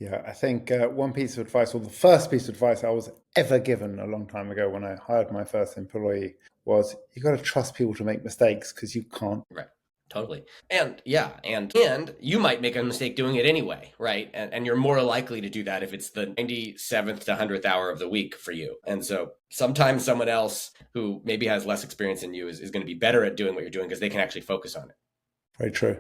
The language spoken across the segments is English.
Yeah, I think one piece of advice, or the first piece of advice I was ever given a long time ago when I hired my first employee was you got to trust people to make mistakes because you can't. Right. Totally. And you might make a mistake doing it anyway, right? And you're more likely to do that if it's the 97th to 100th hour of the week for you. And so sometimes someone else who maybe has less experience than you is going to be better at doing what you're doing because they can actually focus on it. Very true.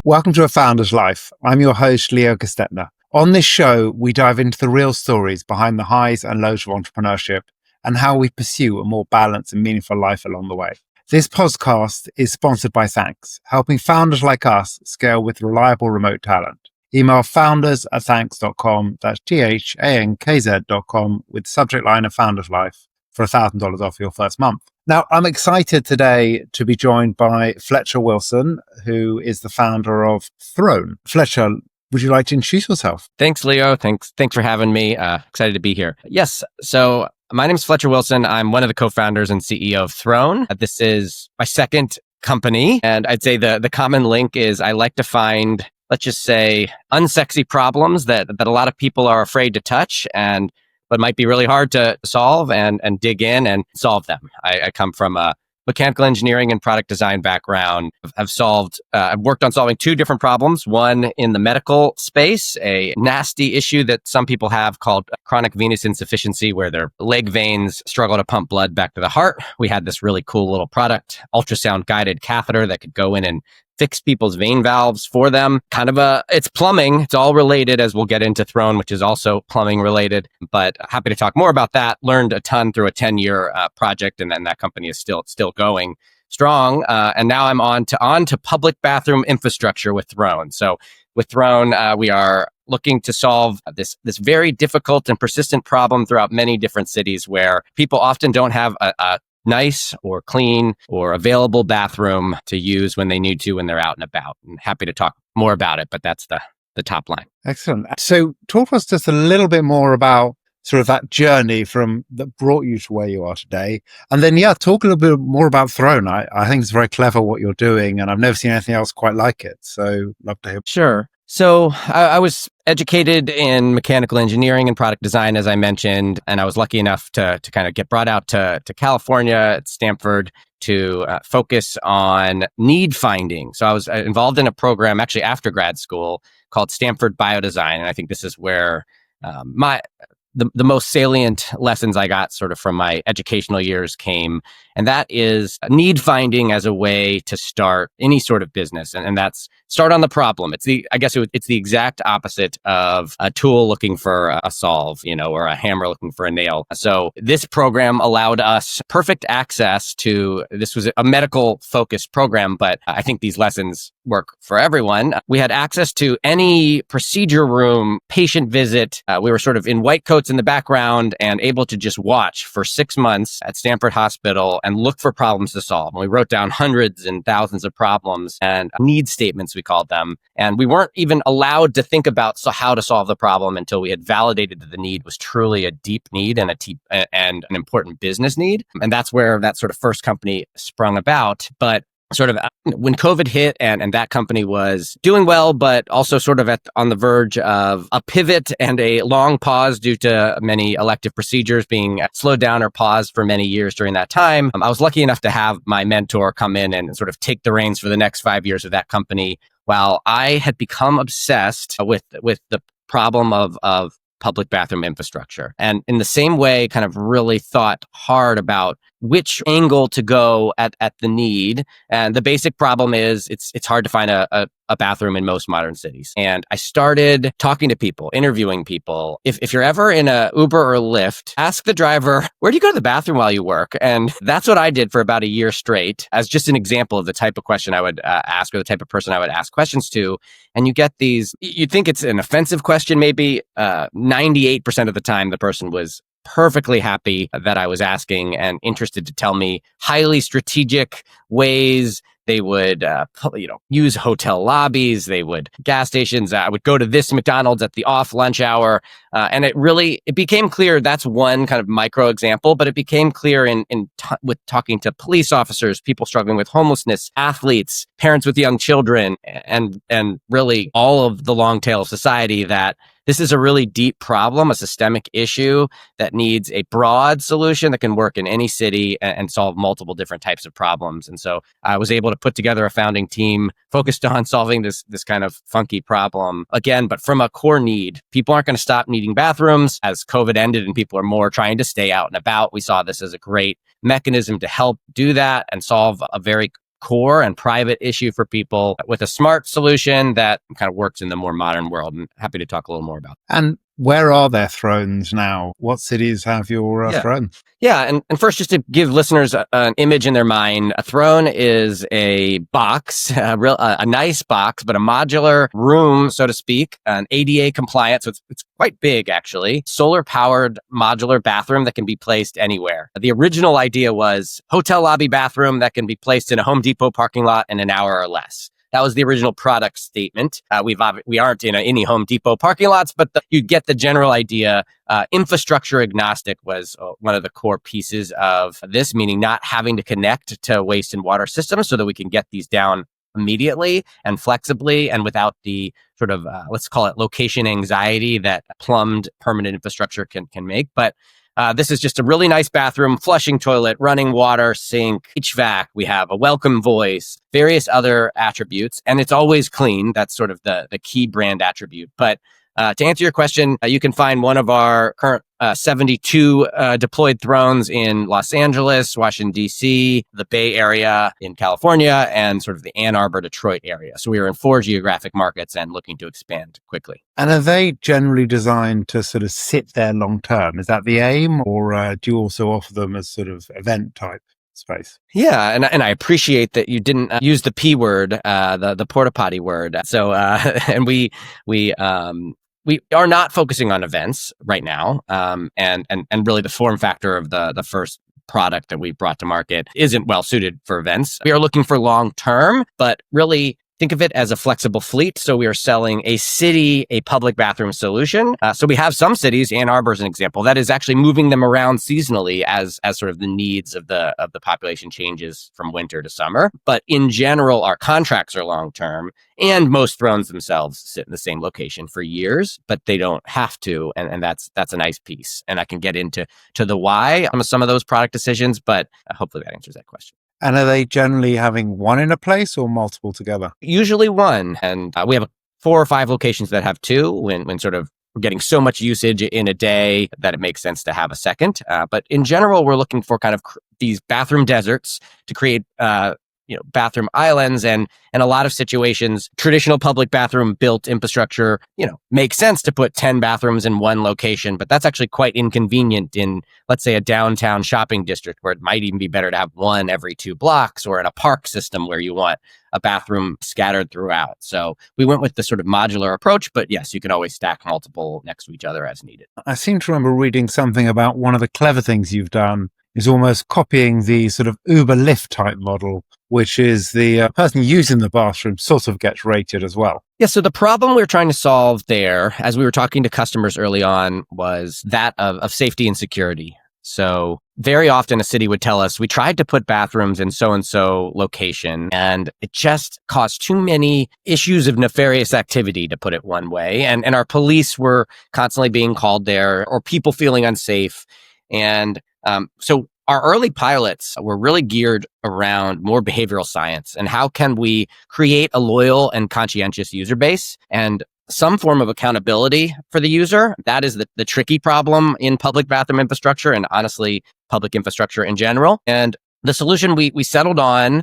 Welcome to A Founder's Life. I'm your host, Leo Gestetner. On this show, we dive into the real stories behind the highs and lows of entrepreneurship and how we pursue a more balanced and meaningful life along the way. This podcast is sponsored by Thankz, helping founders like us scale with reliable remote talent. Email founders@thankz.com, that's THANKZ.com, with subject line of Founder's Life for $1,000 off your first month. Now, I'm excited today to be joined by Fletcher Wilson, who is the founder of Throne. Fletcher, would you like to introduce yourself? Thanks, Leo. Thanks for having me. Excited to be here. Yes. So my name is Fletcher Wilson. I'm one of the co-founders and CEO of Throne. This is my second company. And I'd say the common link is I like to find, let's just say, unsexy problems that a lot of people are afraid to touch but might be really hard to solve and dig in and solve them. I come from a mechanical engineering and product design background. I've worked on solving two different problems. One in the medical space, a nasty issue that some people have called chronic venous insufficiency, where their leg veins struggle to pump blood back to the heart. We had this really cool little product, ultrasound guided catheter that could go in and fix people's vein valves for them. It's plumbing. It's all related, as we'll get into Throne, which is also plumbing related, but happy to talk more about that. Learned a ton through a 10-year project, and then that company is still going strong. And now I'm on to public bathroom infrastructure with Throne. So with Throne, we are looking to solve this very difficult and persistent problem throughout many different cities where people often don't have a nice or clean or available bathroom to use when they need to when they're out and about. I'm happy to talk more about it, but that's the top line. Excellent. So talk to us just a little bit more about sort of that journey that brought you to where you are today. And then, talk a little bit more about Throne. I think it's very clever what you're doing, and I've never seen anything else quite like it. So love to hear. Sure. So I was educated in mechanical engineering and product design, as I mentioned, and I was lucky enough to kind of get brought out to California at Stanford to focus on need finding. So I was involved in a program actually after grad school called Stanford Biodesign, and I think this is where the most salient lessons I got sort of from my educational years came, and that is need finding as a way to start any sort of business, and that's start on the problem. It's the exact opposite of a tool looking for a solve, or a hammer looking for a nail. So this program allowed us perfect access to. This was a medical focused program, but I think these lessons work for everyone. We had access to any procedure room, patient visit. We were sort of in white coats in the background and able to just watch for 6 months at Stanford Hospital and look for problems to solve. And we wrote down hundreds and thousands of problems and need statements, we called them. And we weren't even allowed to think about how to solve the problem until we had validated that the need was truly a deep need and an important business need. And that's where that sort of first company sprung about. But sort of when COVID hit and that company was doing well, but also sort of on the verge of a pivot and a long pause due to many elective procedures being slowed down or paused for many years during that time. I was lucky enough to have my mentor come in and sort of take the reins for the next 5 years of that company, while I had become obsessed with the problem of public bathroom infrastructure. And in the same way, kind of really thought hard about which angle to go at the need. And the basic problem is it's hard to find a bathroom in most modern cities. And I started talking to people, interviewing people. If you're ever in a Uber or Lyft, ask the driver, where do you go to the bathroom while you work? And that's what I did for about a year straight, as just an example of the type of question I would ask, or the type of person I would ask questions to. And you get these, you'd think it's an offensive question, maybe 98% of the time the person was perfectly happy that I was asking and interested to tell me highly strategic ways They would, use hotel lobbies. They would gas stations. I would go to this McDonald's at the off lunch hour. And it became clear that's one kind of micro example, but it became clear with talking to police officers, people struggling with homelessness, athletes, parents with young children, and really all of the long tail of society that this is a really deep problem, a systemic issue that needs a broad solution that can work in any city and solve multiple different types of problems. And so I was able to put together a founding team focused on solving this kind of funky problem again, but from a core need. People aren't going to stop needing bathrooms as COVID ended and people are more trying to stay out and about. We saw this as a great mechanism to help do that and solve a very core and private issue for people with a smart solution that kind of works in the more modern world. And happy to talk a little more about that. And where are there thrones now? What cities have your thrones? Yeah. And first, just to give listeners an image in their mind, a throne is a box, a nice box, but a modular room, so to speak, an ADA compliant. So it's quite big, actually. Solar powered modular bathroom that can be placed anywhere. The original idea was hotel lobby bathroom that can be placed in a Home Depot parking lot in an hour or less. That was the original product statement. We aren't in any Home Depot parking lots, but you get the general idea. Infrastructure agnostic was one of the core pieces of this, meaning not having to connect to waste and water systems so that we can get these down immediately and flexibly and without the sort of, let's call it location anxiety that plumbed permanent infrastructure can make. But this is just a really nice bathroom, flushing toilet, running water, sink, HVAC. We have a welcome voice, various other attributes, and it's always clean. That's sort of the key brand attribute. But to answer your question, you can find one of our current 72 deployed thrones in Los Angeles, Washington, D.C., the Bay Area in California, and sort of the Ann Arbor, Detroit area. So we are in 4 geographic markets and looking to expand quickly. And are they generally designed to sort of sit there long term? Is that the aim, or do you also offer them as sort of event type space? Yeah, and I appreciate that you didn't use the P word, the porta potty word. So and we are not focusing on events right now, and really the form factor of the first product that we brought to market isn't well suited for events. We are looking for long term, but really think of it as a flexible fleet. So we are selling a public bathroom solution. So we have some cities, Ann Arbor is an example, that is actually moving them around seasonally as sort of the needs of the population changes from winter to summer. But in general, our contracts are long term, and most thrones themselves sit in the same location for years, but they don't have to. And that's a nice piece. And I can get into the why on some of those product decisions, but hopefully that answers that question. And are they generally having one in a place or multiple together? Usually one. And we have 4 or 5 locations that have 2 when sort of we're getting so much usage in a day that it makes sense to have a second. But in general, we're looking for kind of these bathroom deserts to create bathroom islands, and in a lot of situations, traditional public bathroom built infrastructure, makes sense to put 10 bathrooms in one location, but that's actually quite inconvenient in, let's say, a downtown shopping district where it might even be better to have one every 2 blocks, or in a park system where you want a bathroom scattered throughout. So we went with the sort of modular approach, but yes, you can always stack multiple next to each other as needed. I seem to remember reading something about one of the clever things you've done is almost copying the sort of Uber Lyft type model, which is the person using the bathroom sort of gets rated as well. Yeah, so the problem we're trying to solve there, as we were talking to customers early on, was that of safety and security. So very often a city would tell us, we tried to put bathrooms in so-and-so location, and it just caused too many issues of nefarious activity, to put it one way. And our police were constantly being called there, or people feeling unsafe. And so our early pilots were really geared around more behavioral science and how can we create a loyal and conscientious user base and some form of accountability for the user. That is the tricky problem in public bathroom infrastructure and honestly, public infrastructure in general. And the solution we settled on,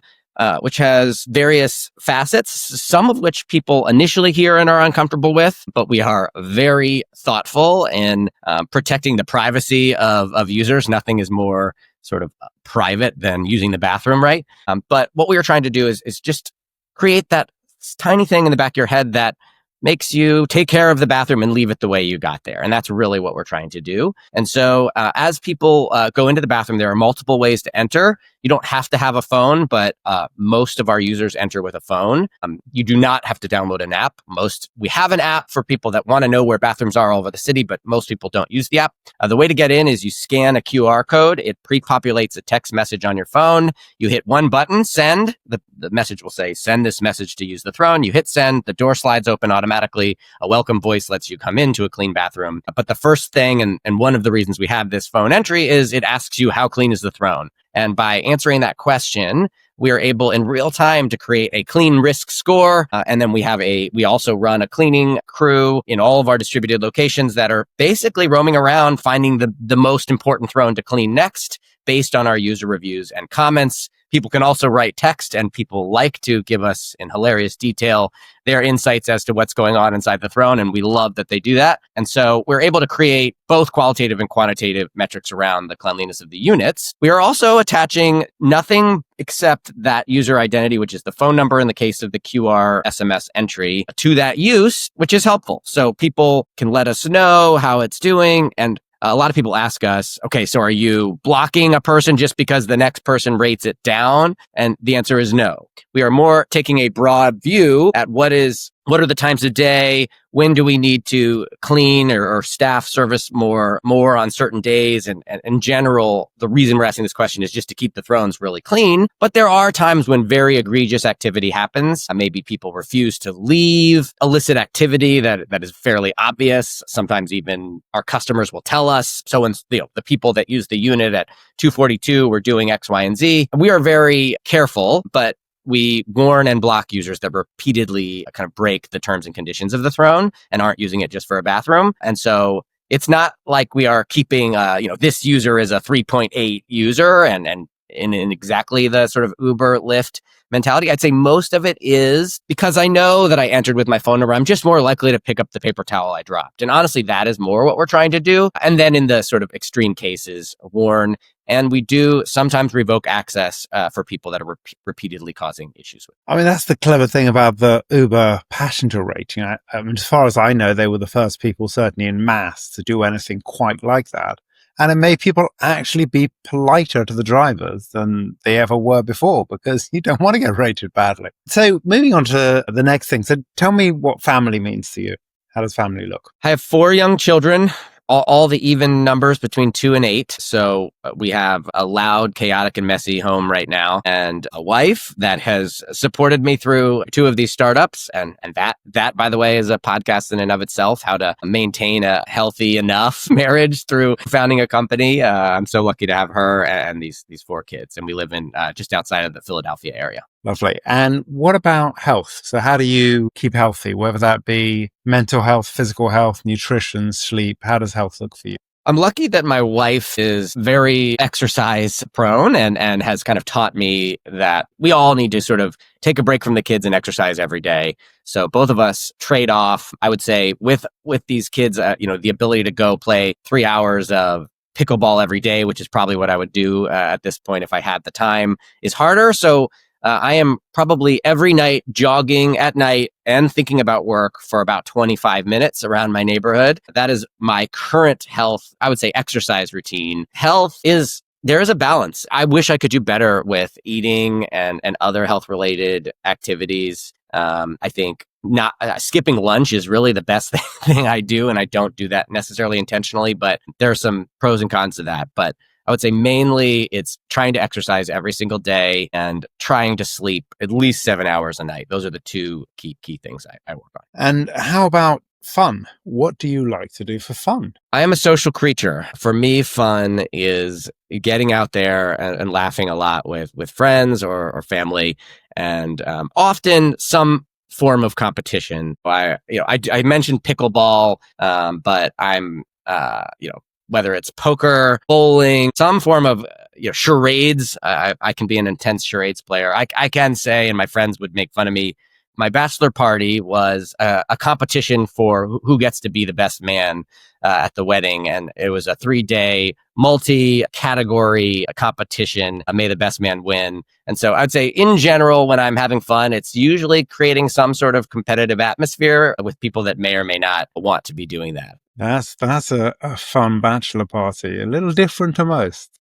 which has various facets, some of which people initially hear and are uncomfortable with, but we are very thoughtful in protecting the privacy of users. Nothing is more sort of private than using the bathroom, right? But what we are trying to do is just create that tiny thing in the back of your head that makes you take care of the bathroom and leave it the way you got there. And that's really what we're trying to do. And so as people go into the bathroom, there are multiple ways to enter. You don't have to have a phone, but most of our users enter with a phone. You do not have to download an app. We have an app for people that want to know where bathrooms are all over the city, but most people don't use the app. The way to get in is you scan a QR code. It pre-populates a text message on your phone. You hit one button, send. The message will say, send this message to use the throne. You hit send. The door slides open automatically. A welcome voice lets you come into a clean bathroom. But the first thing, and one of the reasons we have this phone entry, is it asks you, how clean is the throne? And by answering that question, we are able in real time to create a clean risk score. And then we also run a cleaning crew in all of our distributed locations that are basically roaming around finding the most important throne to clean next based on our user reviews and comments. People can also write text, and people like to give us in hilarious detail their insights as to what's going on inside the throne. And we love that they do that. And so we're able to create both qualitative and quantitative metrics around the cleanliness of the units. We are also attaching nothing except that user identity, which is the phone number in the case of the QR SMS entry, to that use, which is helpful. So people can let us know how it's doing. And a lot of people ask us, okay, so are you blocking a person just because the next person rates it down? And the answer is no. We are more taking a broad view at what are the times of day? When do we need to clean or staff service more on certain days? And in general, the reason we're asking this question is just to keep the thrones really clean. But there are times when very egregious activity happens. Maybe people refuse to leave, illicit activity that is fairly obvious. Sometimes even our customers will tell us. So when the people that use the unit at 242 were doing X, Y, and Z, we are very careful, but we warn and block users that repeatedly kind of break the terms and conditions of the throne and aren't using it just for a bathroom. And so it's not like we are keeping, this user is a 3.8 user and in exactly the sort of Uber, Lyft mentality. I'd say most of it is because I know that I entered with my phone number. I'm just more likely to pick up the paper towel I dropped. And honestly, that is more what we're trying to do. And then in the sort of extreme cases, warn. And we do sometimes revoke access for people that are repeatedly causing issues with. I mean, that's the clever thing about the Uber passenger rating. As far as I know, they were the first people, certainly in mass, to do anything quite like that. And it made people actually be politer to the drivers than they ever were before, because you don't want to get rated badly. So moving on to the next thing. So tell me what family means to you. How does family look? I have 4 young children. All the even numbers between 2 and 8. So we have a loud, chaotic, and messy home right now, and a wife that has supported me through 2 of these startups. And that, by the way, is a podcast in and of itself, how to maintain a healthy enough marriage through founding a company. I'm so lucky to have her and these 4 kids. And we live in just outside of the Philadelphia area. Lovely. And what about health? So how do you keep healthy, whether that be mental health, physical health, nutrition, sleep? How does health look for you? I'm lucky that my wife is very exercise prone and has kind of taught me that we all need to sort of take a break from the kids and exercise every day. So both of us trade off, I would say, with these kids, the ability to go play 3 hours of pickleball every day, which is probably what I would do at this point if I had the time, is harder. So I am probably every night jogging at night and thinking about work for about 25 minutes around my neighborhood. That is my current health, I would say, exercise routine. There is a balance. I wish I could do better with eating and other health related activities. I think not skipping lunch is really the best thing I do. And I don't do that necessarily intentionally, but there are some pros and cons to that. But I would say mainly it's trying to exercise every single day and trying to sleep at least 7 hours a night. Those are the 2 key things I work on. And how about fun? What do you like to do for fun? I am a social creature. For me, fun is getting out there and laughing a lot with friends or family, and often some form of competition. I mentioned pickleball, but I'm whether it's poker, bowling, some form of charades. I can be an intense charades player. I can say, and my friends would make fun of me, my bachelor party was a competition for who gets to be the best man at the wedding. And it was a 3-day multi-category competition. May the best man win. And so I'd say in general, when I'm having fun, it's usually creating some sort of competitive atmosphere with people that may or may not want to be doing that. That's a fun bachelor party, a little different to most.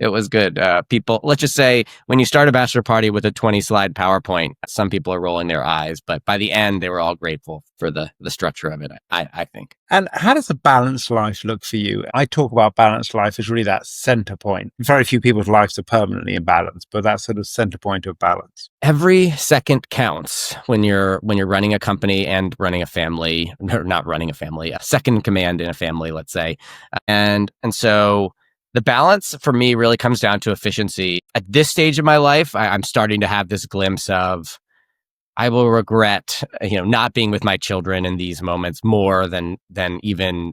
It was good. People, let's just say when you start a bachelor party with a 20 slide PowerPoint, some people are rolling their eyes, but by the end, they were all grateful for the structure of it, I think. And how does a balanced life look for you? I talk about balanced life as really that center point. Very few people's lives are permanently imbalanced, but that sort of center point of balance. Every second counts when you're running a company and running a family, or not running a family, a second in command in a family, let's say. And so the balance for me really comes down to efficiency. At this stage of my life, I'm starting to have this glimpse of I will regret, not being with my children in these moments more than even,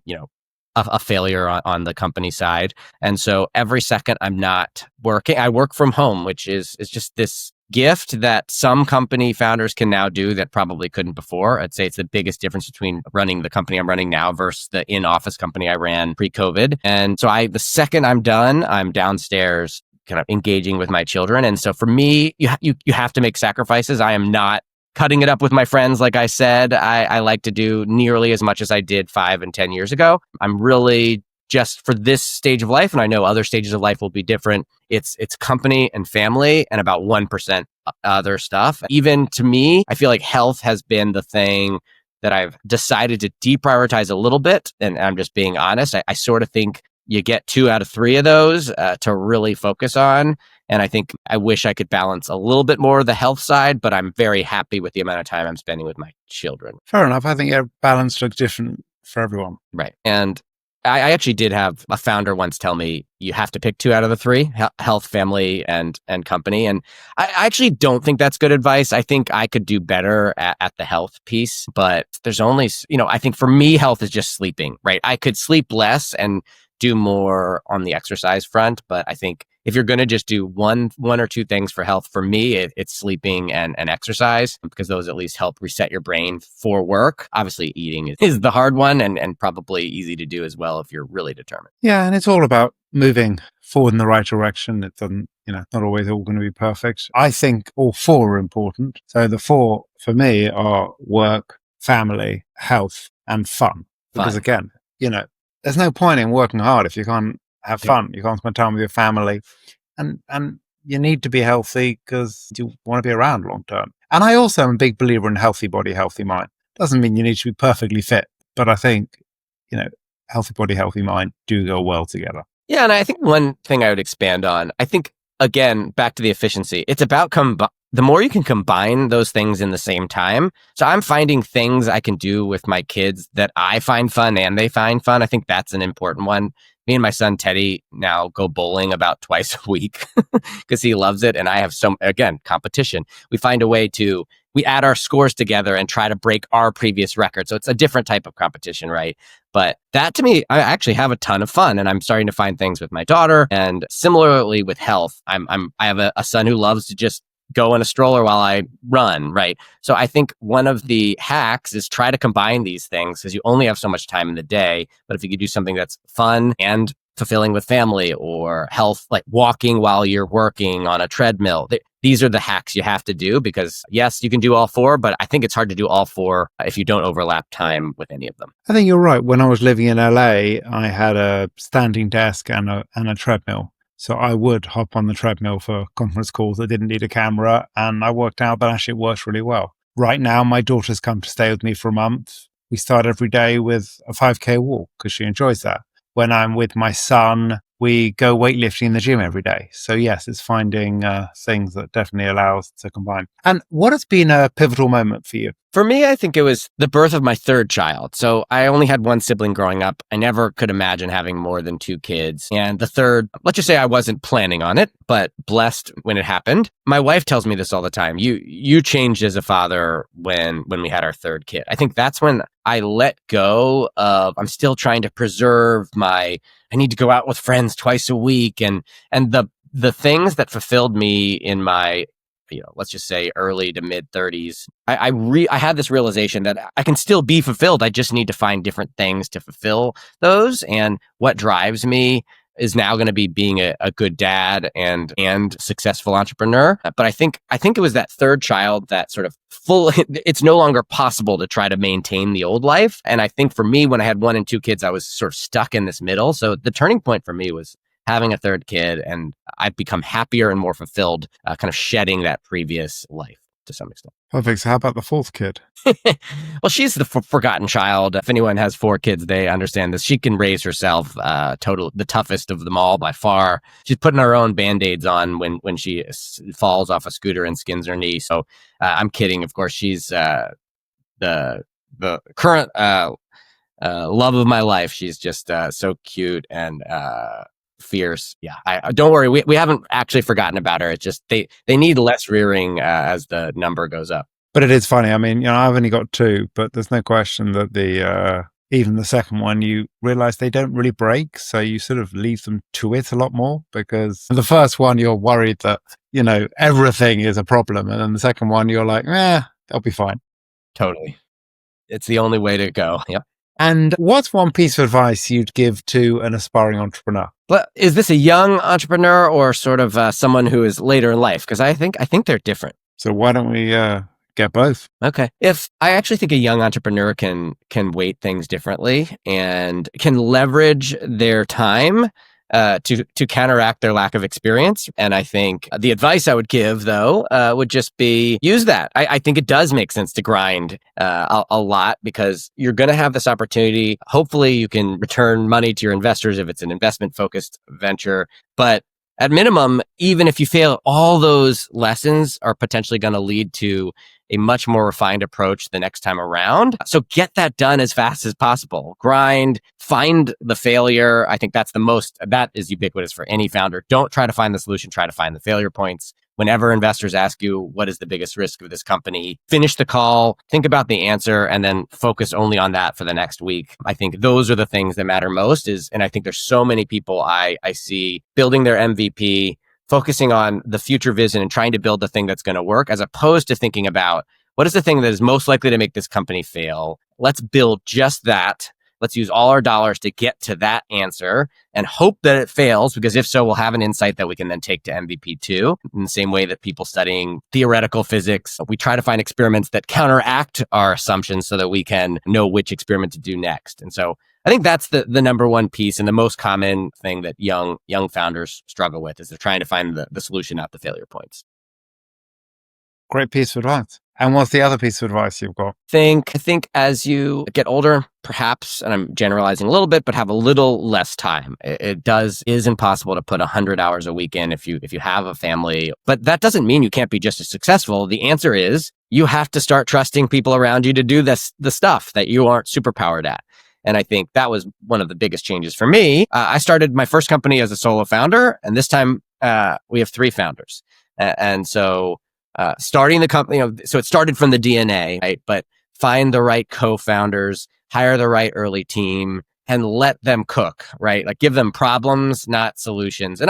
a failure on the company side. And so every second I'm not working, I work from home, which is just this gift that some company founders can now do that probably couldn't before. I'd say it's the biggest difference between running the company I'm running now versus the in-office company I ran pre-COVID. And so the second I'm done, I'm downstairs kind of engaging with my children. And so for me, you have to make sacrifices. I am not cutting it up with my friends. Like I said, I like to do nearly as much as I did 5 and 10 years ago. I'm really just for this stage of life, and I know other stages of life will be different. It's company and family and about 1% other stuff. Even to me, I feel like health has been the thing that I've decided to deprioritize a little bit. And I'm just being honest. I sort of think you get 2 out of 3 of those to really focus on. And I think I wish I could balance a little bit more of the health side, but I'm very happy with the amount of time I'm spending with my children. Fair enough. I think balance looks different for everyone. Right. And I actually did have a founder once tell me you have to pick 2 out of the 3, health, family, and company. And I actually don't think that's good advice. I think I could do better at the health piece, but there's only, I think for me, health is just sleeping, right? I could sleep less and do more on the exercise front. But I think if you're going to just do one or 2 things for health, for me, it's sleeping and exercise, because those at least help reset your brain for work. Obviously, eating is the hard one and probably easy to do as well if you're really determined. Yeah, and it's all about moving forward in the right direction. It doesn't, not always all going to be perfect. I think all 4 are important. So the 4 for me are work, family, health, and fun. Because again, there's no point in working hard if you can't have fun. You can't spend time with your family, and you need to be healthy because you want to be around long term. And I also am a big believer in healthy body, healthy mind. Doesn't mean you need to be perfectly fit, but I think, healthy body, healthy mind do go well together. Yeah. And I think one thing I would expand on, I think, again, back to the efficiency, it's about the more you can combine those things in the same time. So I'm finding things I can do with my kids that I find fun and they find fun. I think that's an important one. Me and my son, Teddy, now go bowling about twice a week because he loves it. And I have competition. We find a way we add our scores together and try to break our previous record. So it's a different type of competition, right? But that to me, I actually have a ton of fun, and I'm starting to find things with my daughter. And similarly with health, I have a son who loves to just go in a stroller while I run, right? So I think one of the hacks is try to combine these things because you only have so much time in the day. But if you could do something that's fun and fulfilling with family or health, like walking while you're working on a treadmill, these are the hacks you have to do because yes, you can do all 4, but I think it's hard to do all 4 if you don't overlap time with any of them. I think you're right. When I was living in LA, I had a standing desk and a treadmill. So I would hop on the treadmill for conference calls that didn't need a camera, and I worked out that actually it works really well. Right now, my daughter's come to stay with me for a month. We start every day with a 5K walk because she enjoys that. When I'm with my son, we go weightlifting in the gym every day. So yes, it's finding things that definitely allow us to combine. And what has been a pivotal moment for you? For me, I think it was the birth of my 3rd child. So I only had 1 sibling growing up. I never could imagine having more than 2 kids. And the 3rd, let's just say I wasn't planning on it, but blessed when it happened. My wife tells me this all the time. You changed as a father when we had our 3rd kid. I think that's when I let go of, I'm still trying to preserve I need to go out with friends twice a week. And the things that fulfilled me in my, let's just say early to mid 30s, I had this realization that I can still be fulfilled. I just need to find different things to fulfill those. And what drives me is now going to be being a good dad and successful entrepreneur. But I think it was that 3rd child that sort of it's no longer possible to try to maintain the old life. And I think for me, when I had 1 and 2 kids, I was sort of stuck in this middle. So the turning point for me was having a third kid, and I've become happier and more fulfilled, kind of shedding that previous life to some extent. Perfect. So how about the fourth kid? Well, she's the forgotten child. If anyone has 4 kids, they understand this. She can raise herself, the toughest of them all by far. She's putting her own Band-Aids on when she falls off a scooter and skins her knee. So I'm kidding. Of course, she's the current love of my life. She's just so cute and fierce. Yeah, I don't worry. We haven't actually forgotten about her. It's just they need less rearing as the number goes up. But it is funny. I mean, I've only got 2, but there's no question that even the second one, you realize they don't really break. So you sort of leave them to it a lot more, because the first one, you're worried that, everything is a problem. And then the second one, you're like, they'll be fine. Totally. It's the only way to go. Yep. And what's one piece of advice you'd give to an aspiring entrepreneur? But is this a young entrepreneur or sort of someone who is later in life? Because I think they're different. So why don't we get both? Okay. If I actually think a young entrepreneur can weight things differently and can leverage their time to counteract their lack of experience. And I think the advice I would give, though, would just be use that. I think it does make sense to grind a lot, because you're going to have this opportunity. Hopefully, you can return money to your investors if it's an investment-focused venture. But at minimum, even if you fail, all those lessons are potentially going to lead to a much more refined approach the next time around. So get that done as fast as possible. Grind, find the failure. I think that is ubiquitous for any founder. Don't try to find the solution, try to find the failure points. Whenever investors ask you, what is the biggest risk of this company? Finish the call, think about the answer, and then focus only on that for the next week. I think those are the things that matter most and I think there's so many people I see building their MVP, focusing on the future vision and trying to build the thing that's going to work, as opposed to thinking about what is the thing that is most likely to make this company fail. Let's build just that. Let's use all our dollars to get to that answer and hope that it fails, because if so, we'll have an insight that we can then take to MVP too. In the same way that people studying theoretical physics, we try to find experiments that counteract our assumptions so that we can know which experiment to do next. And so I think that's the number one piece and the most common thing that young founders struggle with, is they're trying to find the solution, not the failure points. Great piece of advice. And what's the other piece of advice you've got? I think as you get older, perhaps, and I'm generalizing a little bit, but have a little less time. It is impossible to put 100 hours a week in if you have a family. But that doesn't mean you can't be just as successful. The answer is you have to start trusting people around you to do the stuff that you aren't superpowered at. And I think that was one of the biggest changes for me. I started my first company as a solo founder, and this time we have 3 founders. And so starting the company, so it started from the DNA, right? But find the right co-founders, hire the right early team, and let them cook, right? Like give them problems, not solutions. And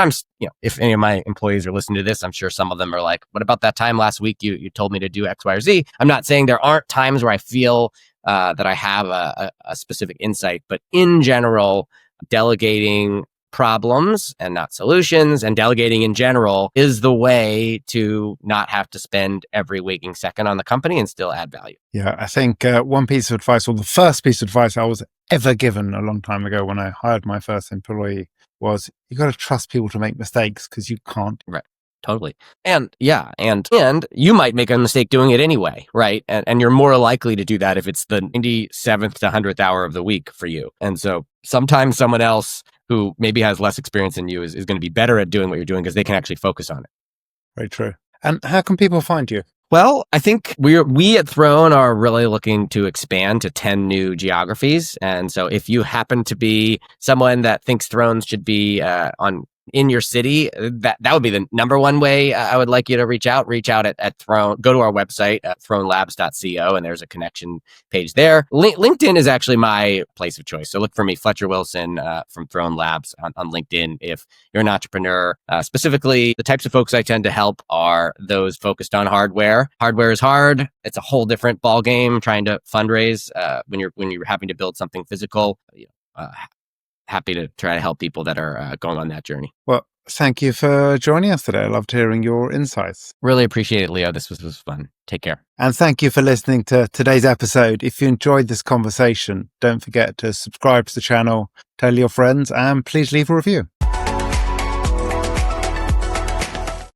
if any of my employees are listening to this, I'm sure some of them are like, what about that time last week you told me to do X, Y, or Z? I'm not saying there aren't times where I feel that I have a specific insight, but in general, delegating problems and not solutions, and delegating in general is the way to not have to spend every waking second on the company and still add value. Yeah, I think one piece of advice, or the first piece of advice I was ever given a long time ago when I hired my first employee, was you got to trust people to make mistakes, because you can't. Right. Totally. And you might make a mistake doing it anyway, right? And you're more likely to do that if it's the 97th to 100th hour of the week for you. And so sometimes someone else who maybe has less experience than you is going to be better at doing what you're doing, because they can actually focus on it. Very true. And how can people find you? Well, I think we at Throne are really looking to expand to 10 new geographies. And so if you happen to be someone that thinks Thrones should be in your city, that would be the number one way I would like you to reach out at Throne. Go to our website at thronelabs.co, and there's a connection page there. LinkedIn is actually my place of choice. So look for me, Fletcher Wilson from Throne Labs on LinkedIn. If you're an entrepreneur, specifically the types of folks I tend to help are those focused on hardware. Hardware is hard. It's a whole different ball game trying to fundraise when you're having to build something physical. Happy to try to help people that are going on that journey. Well, thank you for joining us today. I loved hearing your insights. Really appreciate it, Leo. This was fun. Take care. And thank you for listening to today's episode. If you enjoyed this conversation, don't forget to subscribe to the channel, tell your friends, and please leave a review.